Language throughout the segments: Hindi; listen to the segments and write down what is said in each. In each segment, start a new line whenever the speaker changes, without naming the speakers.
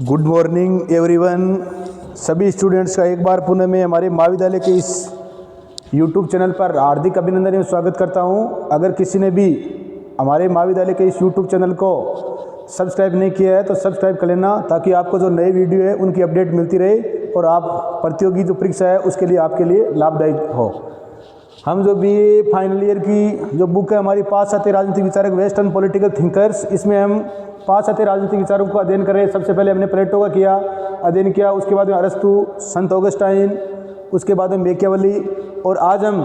Good morning everyone. सभी स्टूडेंट्स का एक बार पुनः मैं हमारे महाविद्यालय के इस यूट्यूब चैनल पर हार्दिक अभिनंदन एवं स्वागत करता हूं। अगर किसी ने भी हमारे महाविद्यालय के इस यूट्यूब चैनल को सब्सक्राइब नहीं किया है तो सब्सक्राइब कर लेना, ताकि आपको जो नए वीडियो है उनकी अपडेट मिलती रहे और आप प्रतियोगी जो परीक्षा है उसके लिए आपके लिए लाभदायक हो। हम जो BA फाइनल ईयर की जो बुक है हमारी 5 साथी राजनीतिक विचारक वेस्टर्न पॉलिटिकल थिंकर्स, इसमें हम 5 साथी राजनीतिक विचारों का अध्ययन कर रहे हैं। सबसे पहले हमने प्लेटो का अध्ययन किया, उसके बाद में अरस्तु, संत ऑगस्टाइन, उसके बाद में मैकियावेली, और आज हम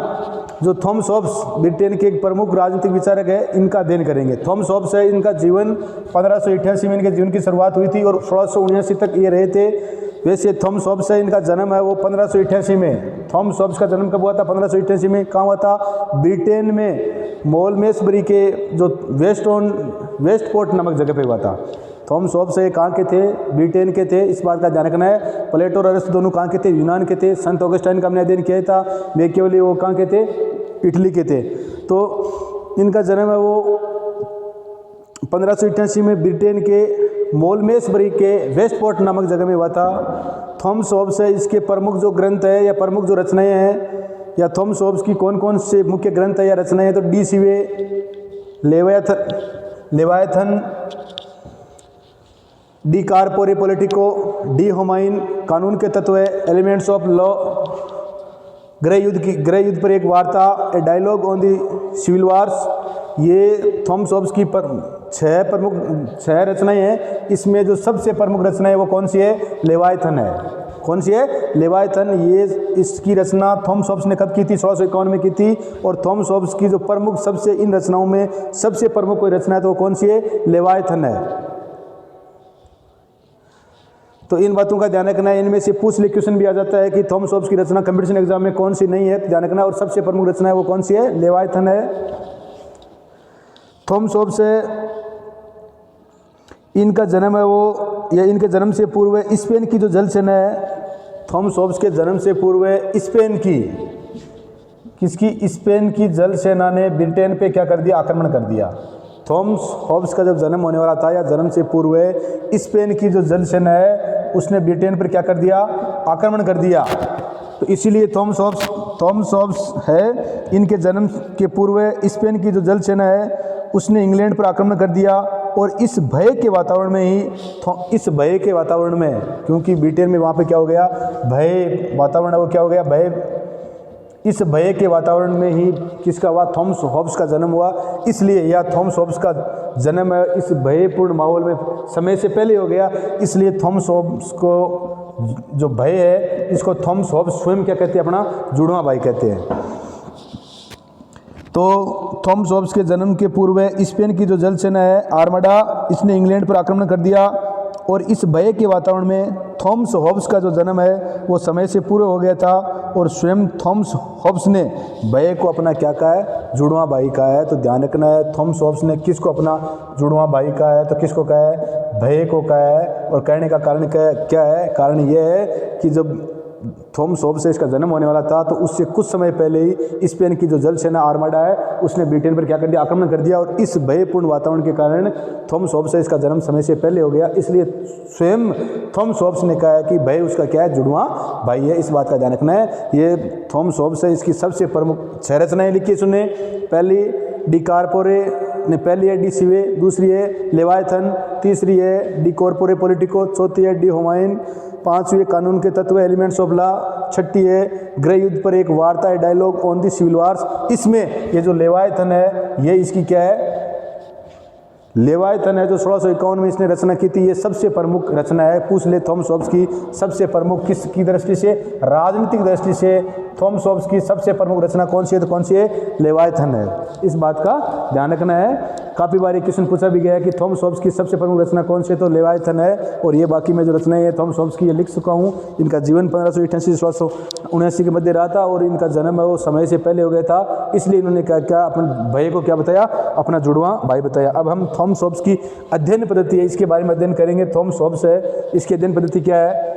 जो थॉमस हॉब्स ब्रिटेन के एक प्रमुख राजनीतिक विचारक है इनका अध्ययन करेंगे। थॉमस हॉब्स है, इनका जीवन 1588 में इनके जीवन की शुरुआत हुई थी और 1679 तक ये रहे थे। वैसे थॉमस हॉब्स है, इनका जन्म है वो 1588 में। थॉमस हॉब्स का जन्म कब हुआ था? 1588 में। कहाँ हुआ था? ब्रिटेन में मोलमेसबरी के जो वेस्टपोर्ट नामक जगह पे हुआ था। थॉमस हॉब्स है कहाँ के थे? ब्रिटेन के थे, इस बात का ध्यान रखना है। प्लेटो और अरस्तु दोनों कहाँ के थे? यूनान के थे। संत ऑगस्टाइन का हमने अध्ययन किया था। मैकियावेली वो कहाँ के थे? इटली के थे। तो इनका जन्म है वो 1588 में ब्रिटेन के मोलमेसबरी के वेस्टपोर्ट नामक जगह में हुआ था। थॉमस हॉब्स है, इसके प्रमुख जो ग्रंथ है या प्रमुख जो रचनाएं हैं, या थॉमस हॉब्स की कौन कौन से मुख्य ग्रंथ है या रचनाएं हैं, तो डी सीवे, लेवायथन, डी कार्पोरे पॉलिटिको, डी होमाइन, कानून के तत्व, एलिमेंट्स ऑफ लॉ, गृह युद्ध पर एक वार्ता, a dialogue on the civil wars. ये थॉमस हॉब्स की 6 रचनाएं हैं। इसमें जो सबसे प्रमुख रचना है वो कौन सी है? लेवायथन है। कौन सी है? लेवायथन। ये इसकी रचना थॉमस हॉब्स ने कब की थी? 1651 में की थी। और थॉमस हॉब्स की जो प्रमुख सबसे इन रचनाओं में सबसे प्रमुख कोई रचना है तो वो कौन सी है? लेवायथन है। तो इन बातों का ध्यान रखना है। इनमें से पूछ ले क्वेश्चन भी आ जाता है कि थॉमस हॉब्स की रचना कंपटीशन एग्जाम में कौन सी नहीं है, तो ध्यान रखना। और सबसे प्रमुख रचना है वो कौन सी है? लेवायथन है। थॉमस हॉब्स है, इनका जन्म है वो, या इनके जन्म से पूर्व स्पेन की जो जल सेना है, थॉमस हॉब्स के जन्म से पूर्व स्पेन की, किसकी? स्पेन की जल सेना ने ब्रिटेन पे क्या कर दिया? आक्रमण कर दिया। थॉमस हॉब्स का जब जन्म होने वाला था या जन्म से पूर्व स्पेन की जो जल सेना है उसने ब्रिटेन पर क्या कर दिया? आक्रमण कर दिया। तो इसीलिए थॉमस हॉब्स है, इनके जन्म के पूर्व स्पेन की जो जल सेना है उसने इंग्लैंड पर आक्रमण कर दिया। और इस भय के वातावरण में क्योंकि ब्रिटेन में वहाँ पे क्या हो गया? भय वातावरण है वो क्या हो गया? इस भय के वातावरण में ही किसका हुआ? थॉमस हॉब्स का जन्म हुआ। इसलिए या थॉमस हॉब्स का जन्म है इस भयपूर्ण माहौल में समय से पहले हो गया। इसलिए थॉमस हॉब्स को जो भय है इसको थॉमस हॉब्स स्वयं क्या कहते हैं? अपना जुड़वां भाई कहते हैं। तो थॉमस हॉब्स के जन्म के पूर्व स्पेन की जो जल सेना है आर्मडा, इसने इंग्लैंड पर आक्रमण कर दिया। और इस भय के वातावरण में थॉमस हॉब्स का जो जन्म है वो समय से पूर्व हो गया था। और स्वयं थॉमस हॉब्स ने भय को अपना क्या कहा है? जुड़वां भाई कहा है। तो ध्यान रखना है, थॉमस हॉब्स ने किसको अपना जुड़वां भाई कहा है? तो किसको कहा है? भय को कहा है। और कहने का कारण क्या है? कारण यह है कि जब थॉमस हॉब्स से इसका जन्म होने वाला था तो उससे कुछ समय पहले ही स्पेन की जो जल सेना आर्मडा है उसने ब्रिटेन पर क्या कर दिया? आक्रमण कर दिया। और इस भयपूर्ण वातावरण के कारण थॉमस हॉब्स से इसका जन्म समय से पहले हो गया। इसलिए स्वयं थॉमस हॉब्स ने कहा है कि भय उसका क्या है? जुड़वां भाई है। इस बात का ध्यान रखना है। ये थॉमस हॉब्स है, इसकी सबसे प्रमुख 6 रचनाएं लिखी सुने। पहली डी कार्पोरे ने, पहली है डी सीवे, दूसरी है लेवायथन, तीसरी है डी कॉर्पोरे पॉलिटिको, चौथी है डी होमाइन, 5वीं कानून के तत्व, एलिमेंट्स ऑफ लॉ, 6ठी है गृह युद्ध पर एक वार्ता है, dialogue on the civil wars. इसमें ये जो लेवायथन है ये इसकी क्या है? लेवायथन है जो 1651 में इसने रचना की थी। ये सबसे प्रमुख रचना है। पूछ ले थॉमस हॉब्स की सबसे प्रमुख किसकी दृष्टि से? राजनीतिक दृष्टि से थॉमस हॉब्स की सबसे प्रमुख रचना कौन सी है? तो कौन सी है? लेवायथन है। इस बात का ध्यान रखना है। काफ़ी बार क्वेश्चन पूछा भी गया है कि थॉमस हॉब्स की सबसे प्रमुख रचना कौन सी है? तो लेवायथन है। और ये बाकी मैं जो रचनाएं हैं थॉमस हॉब्स की ये लिख चुका हूँ। इनका जीवन 1588 से 1679 के मध्य रहा था और इनका जन्म है वो समय से पहले हो गया था। इसलिए इन्होंने क्या अपने भाई को क्या बताया? अपना जुड़वां भाई बताया। अब हम थॉमस हॉब्स की अध्ययन पद्धति है इसके बारे में अध्ययन करेंगे। थॉमस हॉब्स है, इसकी अध्ययन पद्धति क्या है?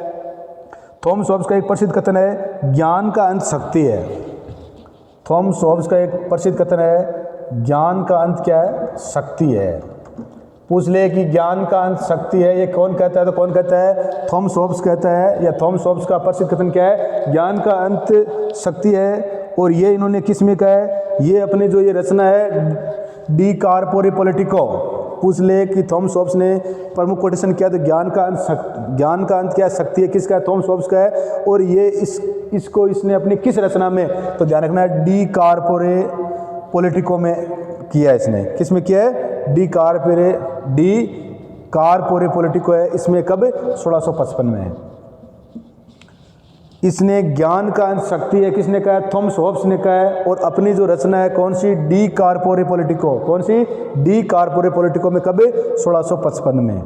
थॉमस हॉब्स का एक प्रसिद्ध कथन है, ज्ञान का अंत शक्ति है। थॉमस हॉब्स का एक प्रसिद्ध कथन है, ज्ञान का अंत क्या है? शक्ति है। पूछ ले कि ज्ञान का अंत शक्ति है, ये कौन कहता है? तो कौन कहता है? थॉमस हॉब्स कहता है, या थॉमस हॉब्स का प्रसिद्ध कथन क्या है? ज्ञान का अंत शक्ति है। और ये इन्होंने किस में कहा है? ये अपने जो ये रचना है डी कार्पोरे पॉलिटिको। पूछ ले कि थॉमस हॉब्स ने प्रमुख कोटेशन किया तो ज्ञान का अंत क्या शक्ति है, किसका है? थॉमस हॉब्स का है। और ये इसको इसने अपनी किस रचना में? तो ध्यान रखना है डी कार्पोरे पॉलिटिको में किया है इसने। किस में किया है? डी कार्पोरे पॉलिटिको है। इसमें कब? 1655 में है। इसने ज्ञान का अंत शक्ति है किसने कहा है? थॉमस हॉब्स ने कहा है। और अपनी जो रचना है कौन सी? D कार्पोरे politico. कौन सी? डी कार्पोरे पॉलिटिको में कब? 1655 में।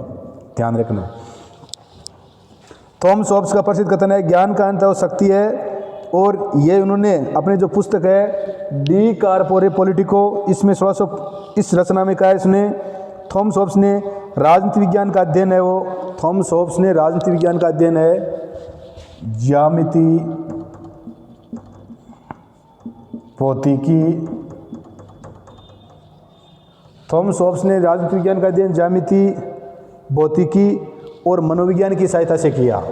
ध्यान रखना। थॉमस हॉब्स का प्रसिद्ध कथन है ज्ञान का अंत और शक्ति है। और ये उन्होंने अपनी जो पुस्तक है डी कार्पोरे पॉलिटिको, इसमें 1600 इस रचना में कहा है इसने थॉमस हॉब्स ने राजनीति विज्ञान का अध्ययन है वो। थॉमस हॉब्स ने राजनीति विज्ञान का अध्ययन है ज्यामिति, भौतिकी। थॉमस हॉब्स ने राजनीति विज्ञान का अध्ययन ज्यामिति, भौतिकी और मनोविज्ञान की सहायता से किया।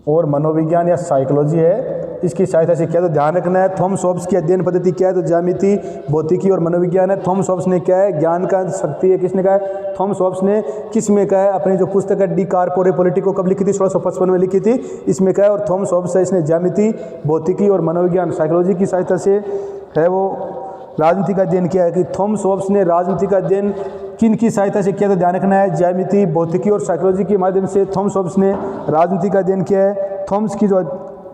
और मनोविज्ञान या साइकोलॉजी है, इसकी सहायता से किया। तो ध्यान रखना है थॉमस हॉब्स की अध्ययन पद्धति क्या है? तो ज्यामिति, भौतिकी और मनोविज्ञान है। थॉमस हॉब्स ने क्या है? ज्ञान का शक्ति है। किसने कहा है? थॉमस हॉब्स ने। किस में कहा है? अपनी जो पुस्तक है डी कार्पोरे पॉलिटिको कब लिखी थी? 1655 में लिखी थी। इसमें कहा है। और थॉमस हॉब्स है इसने ज्यामिति, भौतिकी और मनोविज्ञान साइकोलॉजी की सहायता से है वो राजनीति का अध्ययन किया है। कि थॉमस हॉब्स ने राजनीति का अध्ययन किन की सहायता से किया? तो ध्यान रखना है ज्यामिति, भौतिकी और साइकोलॉजी के माध्यम से थॉमस हॉब्स ने राजनीति का अध्ययन किया है।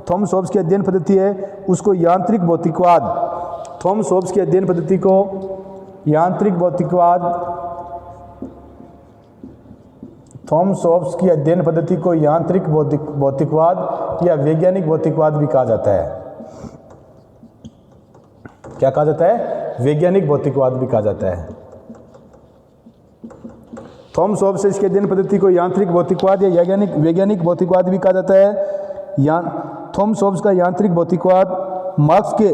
थॉमस हॉब्स की अध्ययन पद्धति है उसको यांत्रिक भौतिकवाद। थॉमस हॉब्स की अध्ययन पद्धति को यांत्रिक भौतिकवाद, थॉमस हॉब्स की अध्ययन पद्धति को यांत्रिक भौतिकवाद या वैज्ञानिक भौतिकवाद भी कहा जाता है। क्या कहा जाता है? वैज्ञानिक भौतिकवाद भी कहा जाता है। थॉमस हॉब्स इसके अध्ययन पद्धति को यांत्रिक भौतिकवाद या वैज्ञानिक भौतिकवाद भी कहा जाता है। थॉमस हॉब्स का यांत्रिक भौतिकवाद मार्क्स के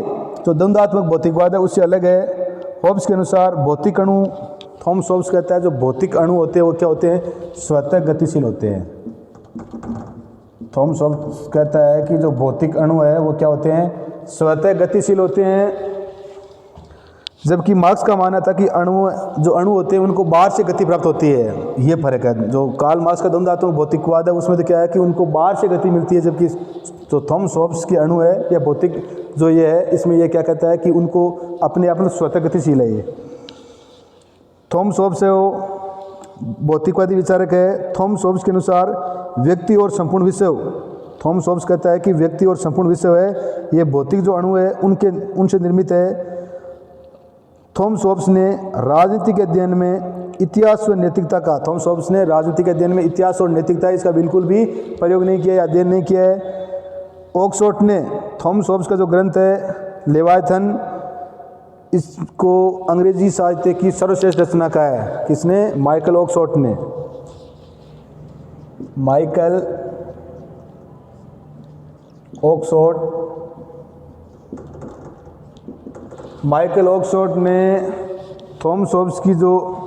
जो द्वंद्वात्मक भौतिकवाद है उससे अलग है। हॉब्स के अनुसार भौतिक अणु, थॉमस हॉब्स कहता है जो भौतिक अणु होते हैं वो क्या होते हैं? स्वतः गतिशील होते हैं। थॉमस हॉब्स कहता है कि जो भौतिक अणु है वो क्या होते हैं? स्वतः गतिशील होते हैं। जबकि मार्क्स का मानना था कि जो अणु होते हैं उनको बाहर से गति प्राप्त होती है। ये फर्क है। जो कार्ल मार्क्स का द्वंद्वात्मक भौतिकवाद है उसमें तो क्या है कि उनको बाहर से गति मिलती है, जबकि जो थॉमस हॉब्स के अणु है या भौतिक जो ये है इसमें ये क्या कहता है कि उनको अपने आप में स्वतः गतिशील है। ये थॉमस हॉब्स है वो भौतिकवादी विचारक है। थॉमस हॉब्स के अनुसार व्यक्ति और संपूर्ण विषय, थॉमस हॉब्स कहता है कि व्यक्ति और संपूर्ण विषय है ये भौतिक जो अणु है उनसे निर्मित है। थॉमस हॉब्स ने राजनीति के अध्ययन में इतिहास और नैतिकता का, थॉमस हॉब्स ने राजनीति के अध्ययन में इतिहास और नैतिकता इसका बिल्कुल भी प्रयोग नहीं किया या अध्ययन नहीं किया है। ऑक्सफोर्ड ने थॉमस हॉब्स का जो ग्रंथ है लेवायथन, इसको अंग्रेजी साहित्य की सर्वश्रेष्ठ रचना कहा है। किसने? माइकल ऑक्सफोर्ड ने। माइकल ऑक्सफोर्ड ने थॉमस हॉब्स की जो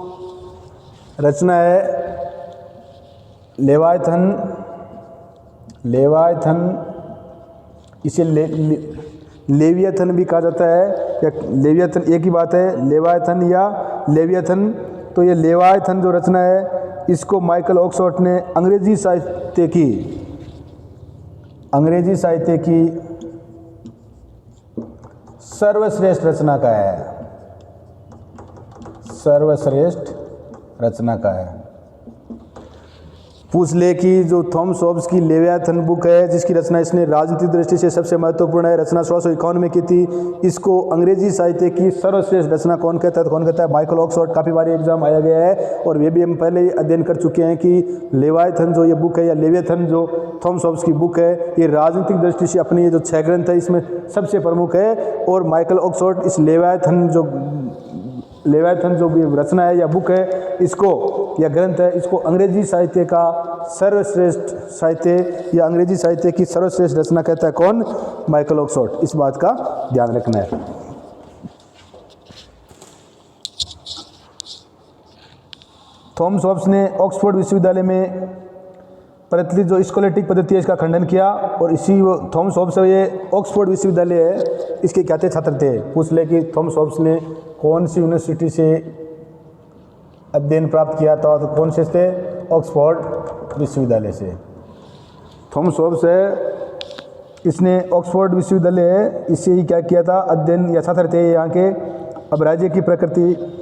रचना है लेवायथन, इसे लेवियाथन भी कहा जाता है या लेवियाथन एक ही बात है, लेवायथन या लेवियाथन। तो ये लेवायथन जो रचना है इसको माइकल ऑक्सफोर्ड ने अंग्रेजी साहित्य की सर्वश्रेष्ठ रचना का है। सर्वश्रेष्ठ रचना का है। पूछ ले कि जो थॉमस हॉब्स की लेवियाथन बुक है जिसकी रचना इसने राजनीतिक दृष्टि से सबसे महत्वपूर्ण है, रचना 1651 में की थी, इसको अंग्रेजी साहित्य की सर्वश्रेष्ठ रचना कौन कहता है? तो कौन कहता है? Michael Oxford. काफ़ी बार एग्जाम आया गया है और ये भी हम पहले ही अध्ययन कर चुके हैं कि लेवियाथन जो ये बुक है या लेवियाथन जो थॉमस हॉब्स की बुक है ये राजनीतिक दृष्टि से अपनी ये जो 6 ग्रंथ है इसमें सबसे प्रमुख है। और माइकल ऑक्सफोर्ड इस लेवियाथन जो भी रचना है या बुक है इसको या ग्रंथ है इसको अंग्रेजी साहित्य का सर्वश्रेष्ठ साहित्य या अंग्रेजी साहित्य की सर्वश्रेष्ठ रचना कहता है। कौन? Michael Oxford. इस बात का ध्यान रखना है। थॉमस हॉब्स ने ऑक्सफोर्ड विश्वविद्यालय में प्रचलित जो स्कॉलेस्टिक पद्धति है इसका खंडन किया। और इसी वो थॉमस हॉब्स है, ये ऑक्सफोर्ड विश्वविद्यालय है, इसके क्या थे छात्र थे। पूछ ले कि थॉमस हॉब्स ने कौन सी यूनिवर्सिटी से अध्ययन प्राप्त किया था, तो कौन से थे, ऑक्सफोर्ड विश्वविद्यालय से। थॉमस हॉब्स है, इसने ऑक्सफोर्ड विश्वविद्यालय है, इससे ही क्या किया था, अध्ययन या छात्र थे यहाँ के। अब राज्य की प्रकृति,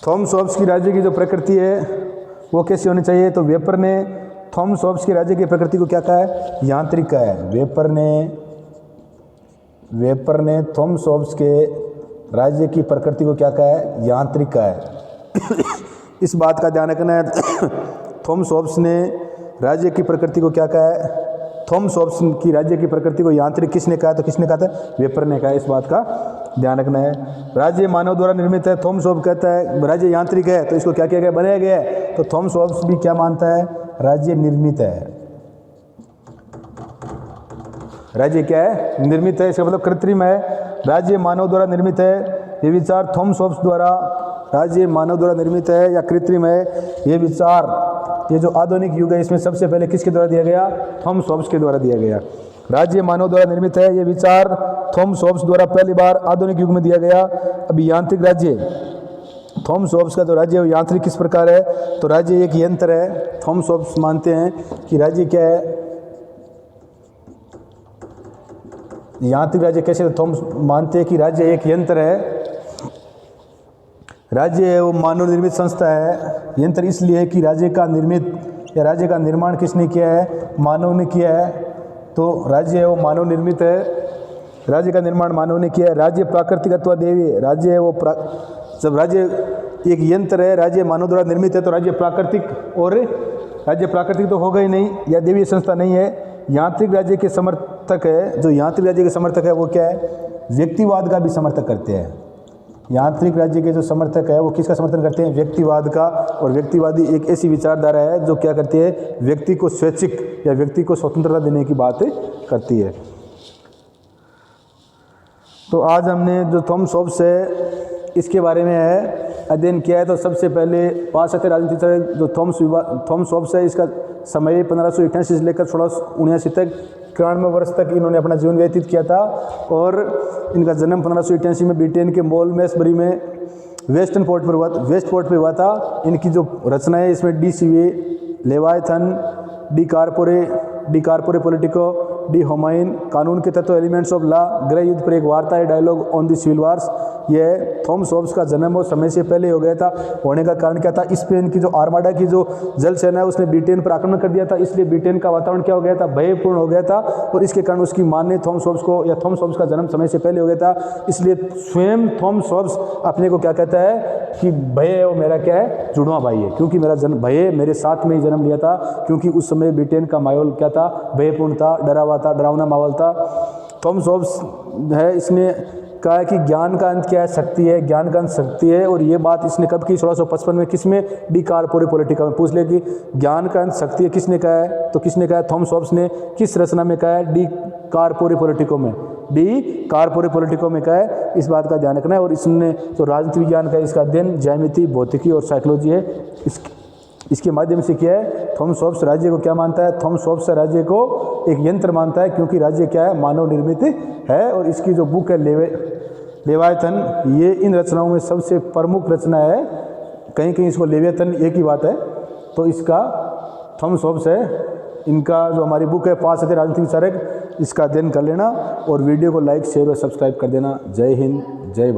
थॉमस हॉब्स की राज्य की जो प्रकृति है वो कैसी होनी चाहिए, तो वेपर ने थॉमस हॉब्स की राज्य की प्रकृति को क्या कहा है, यांत्रिक कहा है। वेपर ने थॉमस हॉब्स के राज्य की प्रकृति को क्या कहा है, यांत्रिक कहा है। इस बात का ध्यान रखना है। थॉमस हॉब्स ने राज्य की प्रकृति को क्या कहा है, थॉमस हॉब्स की राज्य की प्रकृति को यांत्रिक किसने कहा, तो किसने कहा था, वेपर ने कहा। इस बात का ध्यान रखना है। राज्य मानव द्वारा निर्मित है, थॉमस हॉब्स कहता है राज्य यांत्रिक है, तो इसको क्या किया गया, बनाया गया है। तो थॉमस हॉब्स भी क्या मानता है, राज्य निर्मित है। राज्य क्या है, निर्मित है, इसका मतलब कृत्रिम है। राज्य मानव द्वारा निर्मित है, ये विचार थॉमस हॉब्स द्वारा, राज्य मानव द्वारा निर्मित है या कृत्रिम है, ये विचार, ये जो आधुनिक युग है इसमें सबसे पहले किसके द्वारा दिया गया, थॉमस हॉब्स के द्वारा दिया गया। राज्य मानव द्वारा निर्मित है, ये विचार थॉमस हॉब्स द्वारा पहली बार आधुनिक युग में दिया गया। अभी यांत्रिक राज्य, थॉमस हॉब्स का जो राज्य है वो यांत्रिक किस प्रकार है, तो राज्य एक यंत्र है। थॉमस हॉब्स मानते हैं कि राज्य क्या है, यांत्रिक राज्य कैसे, थॉमस मानते हैं कि राज्य एक यंत्र है। राज्य है वो मानव निर्मित संस्था है। यंत्र इसलिए है कि राज्य का निर्मित या राज्य का निर्माण किसने किया है, मानव ने किया है। तो राज्य है वो मानव निर्मित है, राज्य का निर्माण मानव ने किया है। राज्य प्राकृतिक अथवा देवी, राज्य है वो जब राज्य एक यंत्र है, राज्य मानव द्वारा निर्मित है, तो राज्य प्राकृतिक, और राज्य प्राकृतिक तो होगा ही नहीं या देवीय संस्था नहीं है। यांत्रिक राज्य के समर्थक है, जो यांत्रिक राज्य के समर्थक है वो क्या है, व्यक्तिवाद का भी समर्थन करते हैं। यांत्रिक राज्य के जो समर्थक है वो किसका समर्थन करते हैं, व्यक्तिवाद का। और व्यक्तिवादी एक ऐसी विचारधारा है जो क्या करती है, व्यक्ति को स्वैच्छिक या व्यक्ति को स्वतंत्रता देने की बात करती है। तो आज हमने जो थॉमस हॉब्स है इसके बारे में है अध्ययन किया है। तो सबसे पहले पाश्चात्य राजनीति से जो थॉमस हॉब्स है, इसका समय 1588 से लेकर 1679 तक 93 वर्ष तक इन्होंने अपना जीवन व्यतीत किया था। और इनका जन्म 1588 में ब्रिटेन के मोलमेसबरी में वेस्ट पोर्ट पे हुआ था। इनकी जो रचना है इसमें डी सीवे, लेवायथन, डी कार्पोरे पॉलिटिको, डी होमाइन, कानून के तत्व, एलिमेंट्स ऑफ लॉ, गृह युद्ध पर एक वार्ता है, dialogue on the civil wars. यह थॉमस हॉब्स का जन्म और समय से पहले हो गया था। होने का कारण क्या था, स्पेन की जो आर्माडा की जो जल सेना है उसने ब्रिटेन पर आक्रमण कर दिया था, इसलिए ब्रिटेन का वातावरण क्या हो गया था, भयपूर्ण हो गया था। और इसके कारण उसकी मान्य थॉमस हॉब्स को, या थॉमस हॉब्स का जन्म समय से पहले हो गया था। इसलिए स्वयं थॉमस हॉब्स अपने को क्या कहता है कि भय है वो मेरा क्या है, जुड़वा भाई है, क्योंकि मेरा जन्म भय मेरे साथ में ही जन्म लिया था। क्योंकि उस समय ब्रिटेन का माहौल क्या था, भयपूर्ण था, डरावना माहौल था। थॉमस हॉब्स है, इसने कहा है कि ज्ञान का अंत क्या है, शक्ति है, ज्ञान का अंत शक्ति है। और ये बात इसने कब की, 1655 में, किसमें, डी कार्पोरे पॉलिटिका में। पूछ ले कि ज्ञान का अंत शक्ति है किसने कहा है, तो किसने कहा है, थॉमस हॉब्स ने। किस रचना में कहा है, डी कार्पोरे पॉलिटिको में, डी कार्पोरे पॉलिटिको में कहा है। इस बात का ध्यान रखना है। और इसने जो राजनीति विज्ञान का इसका अध्ययन ज्यामिति, भौतिकी और साइकोलॉजी है, इसके माध्यम से किया है। थॉमस हॉब्स राज्य को क्या मानता है, थॉमस हॉब्स राज्य को एक यंत्र मानता है, क्योंकि राज्य क्या है, मानव निर्मित है। और इसकी जो बुक है लेवायथन, ये इन रचनाओं में सबसे प्रमुख रचना है। कहीं कहीं इसको लेवियथन एक ही बात है। तो इसका थॉमस हॉब्स है, इनका जो हमारी बुक है पाश्चात्य राजनीतिक विचारक, इसका अध्ययन कर लेना। और वीडियो को लाइक, शेयर और सब्सक्राइब कर देना। जय हिंद, जय भारत।